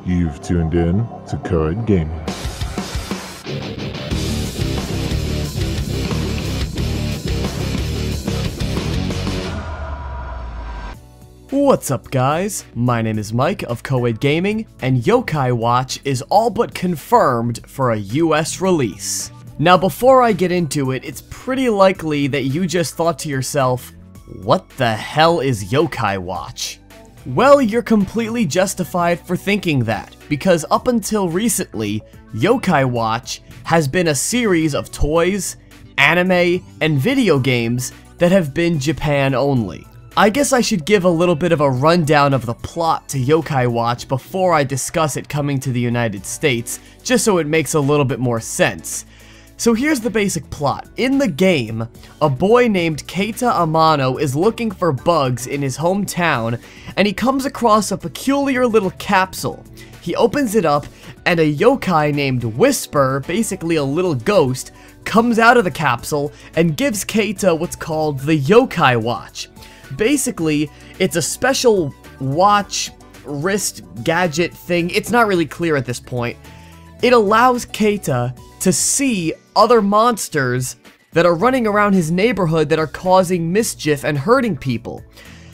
You've tuned in to Co-ed Gaming. What's up guys, my name is Mike of Co-ed Gaming, and Yokai Watch is all but confirmed for a US release. Now before I get into it, it's pretty likely that you just thought to yourself, what the hell is Yokai Watch? Well, you're completely justified for thinking that, because up until recently, Yokai Watch has been a series of toys, anime, and video games that have been Japan only. I guess I should give a little bit of a rundown of the plot to Yokai Watch before I discuss it coming to the United States, just so it makes a little bit more sense. So here's the basic plot. In the game, a boy named Keita Amano is looking for bugs in his hometown, and he comes across a peculiar little capsule. He opens it up, and a yokai named Whisper, basically a little ghost, comes out of the capsule and gives Keita what's called the Yokai Watch. Basically, it's a special watch, wrist, gadget thing. It's not really clear at this point. It allows Keita to see other monsters that are running around his neighborhood that are causing mischief and hurting people.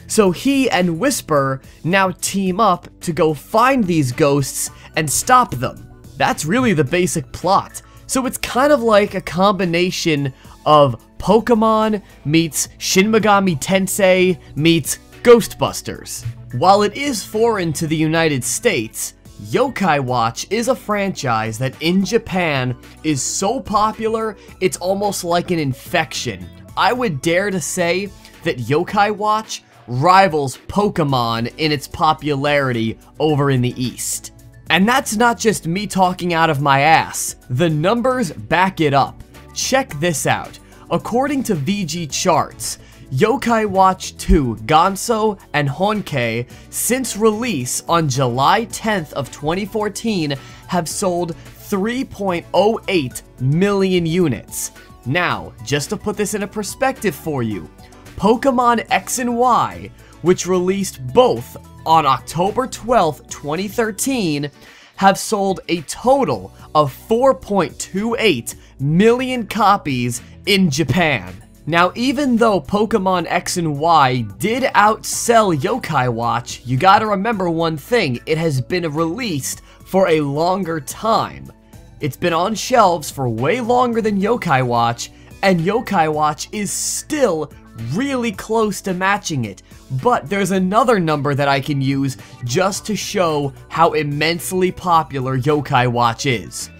So he and Whisper now team up to go find these ghosts and stop them. That's really the basic plot. So it's kind of like a combination of Pokemon meets Shin Megami Tensei meets Ghostbusters. While it is foreign to the United States, Yokai Watch is a franchise that in Japan is so popular, it's almost like an infection. I would dare to say that Yokai Watch rivals Pokemon in its popularity over in the East. And that's not just me talking out of my ass. The numbers back it up. Check this out. According to VG Charts, Yokai Watch 2, Ganso, and Honkei, since release on July 10th of 2014, have sold 3.08 million units. Now, just to put this in a perspective for you, Pokemon X and Y, which released both on October 12th, 2013, have sold a total of 4.28 million copies in Japan. Now, even though Pokemon X and Y did outsell Yokai Watch, you gotta remember one thing, it has been released for a longer time. It's been on shelves for way longer than Yokai Watch, and Yokai Watch is still really close to matching it. But there's another number that I can use just to show how immensely popular Yokai Watch is.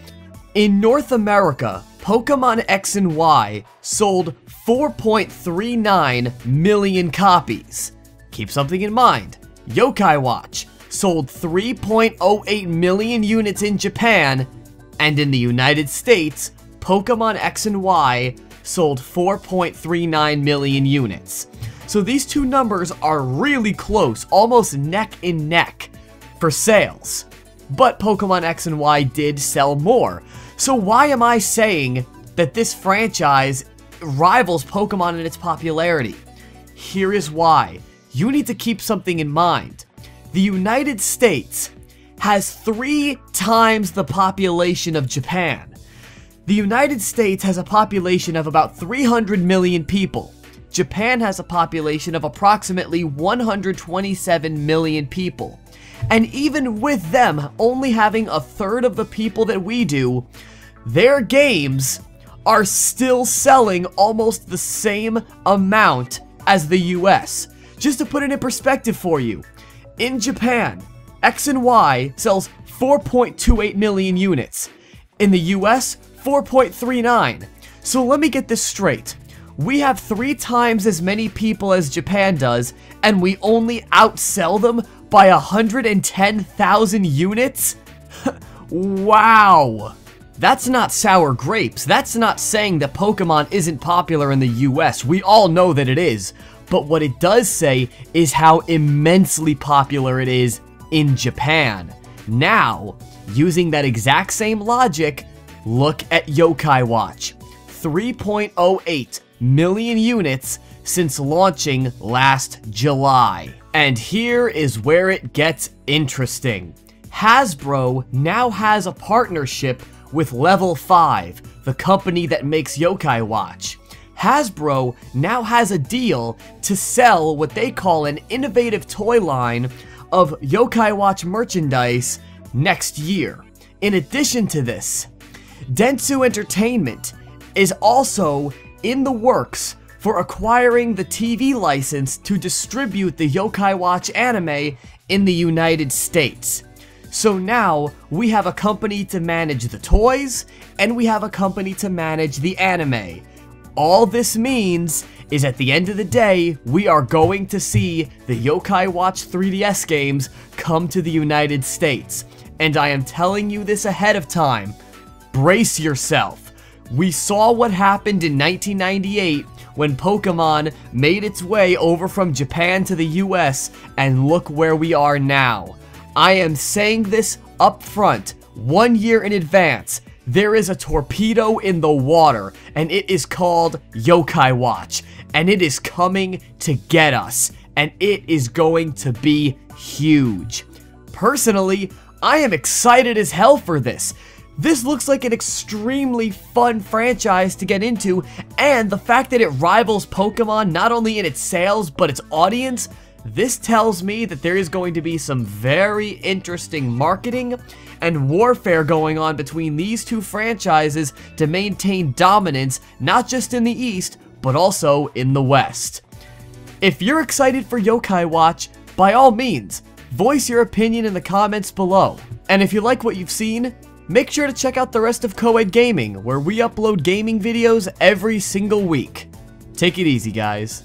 In North America, Pokemon X and Y sold 4.39 million copies. Keep something in mind, Yokai Watch sold 3.08 million units in Japan, and in the United States, Pokemon X and Y sold 4.39 million units. So these two numbers are really close, almost neck and neck for sales. But Pokemon X and Y did sell more. So why am I saying that this franchise rivals Pokemon in its popularity? Here is why. You need to keep something in mind. The United States has 3 times the population of Japan. The United States has a population of about 300 million people. Japan has a population of approximately 127 million people. And even with them only having a third of the people that we do, their games are still selling almost the same amount as the US. Just to put it in perspective for you, in Japan, X and Y sells 4.28 million units. In the US, 4.39. So let me get this straight. We have 3 times as many people as Japan does, and we only outsell them by 110,000 units? Wow! That's not sour grapes. That's not saying that Pokemon isn't popular in the US. We all know that it is. But what it does say is how immensely popular it is in Japan. Now, using that exact same logic, look at Yokai Watch. 3.08 million units since launching last July. And here is where it gets interesting. Hasbro now has a partnership with Level 5, the company that makes Yokai Watch. Hasbro now has a deal to sell what they call an innovative toy line of Yokai Watch merchandise next year. In addition to this, Dentsu Entertainment is also in the works for acquiring the TV license to distribute the Yokai Watch anime in the United States. So now, we have a company to manage the toys, and we have a company to manage the anime. All this means is at the end of the day, we are going to see the Yokai Watch 3DS games come to the United States. And I am telling you this ahead of time. Brace yourself. We saw what happened in 1998 when Pokemon made its way over from Japan to the US, and look where we are now. I am saying this up front, 1 year in advance. There is a torpedo in the water, and it is called Yokai Watch, and it is coming to get us, and it is going to be huge. Personally, I am excited as hell for this. This looks like an extremely fun franchise to get into, and the fact that it rivals Pokemon not only in its sales, but its audience, this tells me that there is going to be some very interesting marketing and warfare going on between these two franchises to maintain dominance, not just in the East, but also in the West. If you're excited for Yokai Watch, by all means, voice your opinion in the comments below. And if you like what you've seen, make sure to check out the rest of Coed Gaming, where we upload gaming videos every single week. Take it easy, guys.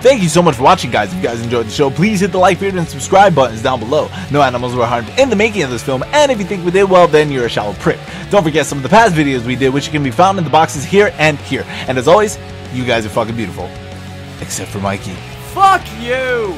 Thank you so much for watching, guys. If you guys enjoyed the show, please hit the like, favorite, and subscribe buttons down below. No animals were harmed in the making of this film, and if you think we did well, then you're a shallow prick. Don't forget some of the past videos we did, which can be found in the boxes here and here. And as always, you guys are fucking beautiful. Except for Mikey. Fuck you!